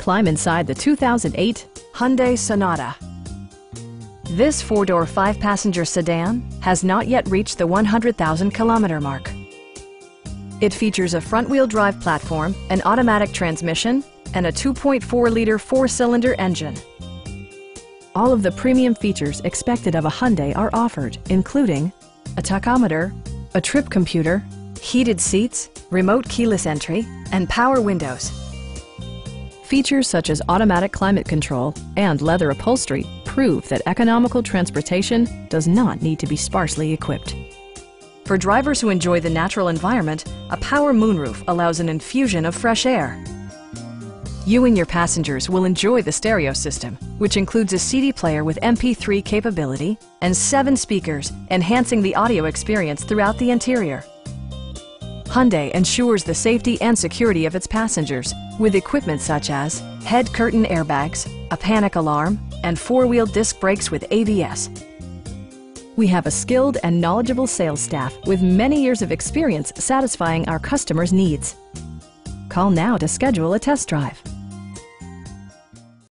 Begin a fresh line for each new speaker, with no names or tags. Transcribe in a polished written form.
climb inside the 2008 Hyundai Sonata. This four-door, five-passenger sedan has not yet reached the 100,000-kilometer mark. It features a front-wheel drive platform, an automatic transmission, and a 2.4-liter four-cylinder engine. All of the premium features expected of a Hyundai are offered, including a tachometer, a trip computer, heated seats, remote keyless entry, and power windows. Features such as automatic climate control and leather upholstery prove that economical transportation does not need to be sparsely equipped. For drivers who enjoy the natural environment, a power moonroof allows an infusion of fresh air. You and your passengers will enjoy the stereo system, which includes a CD player with MP3 capability and 7 speakers, enhancing the audio experience throughout the interior. Hyundai ensures the safety and security of its passengers with equipment such as head curtain airbags, a panic alarm, and four-wheel disc brakes with ABS. We have a skilled and knowledgeable sales staff with many years of experience satisfying our customers' needs. Call now to schedule a test drive.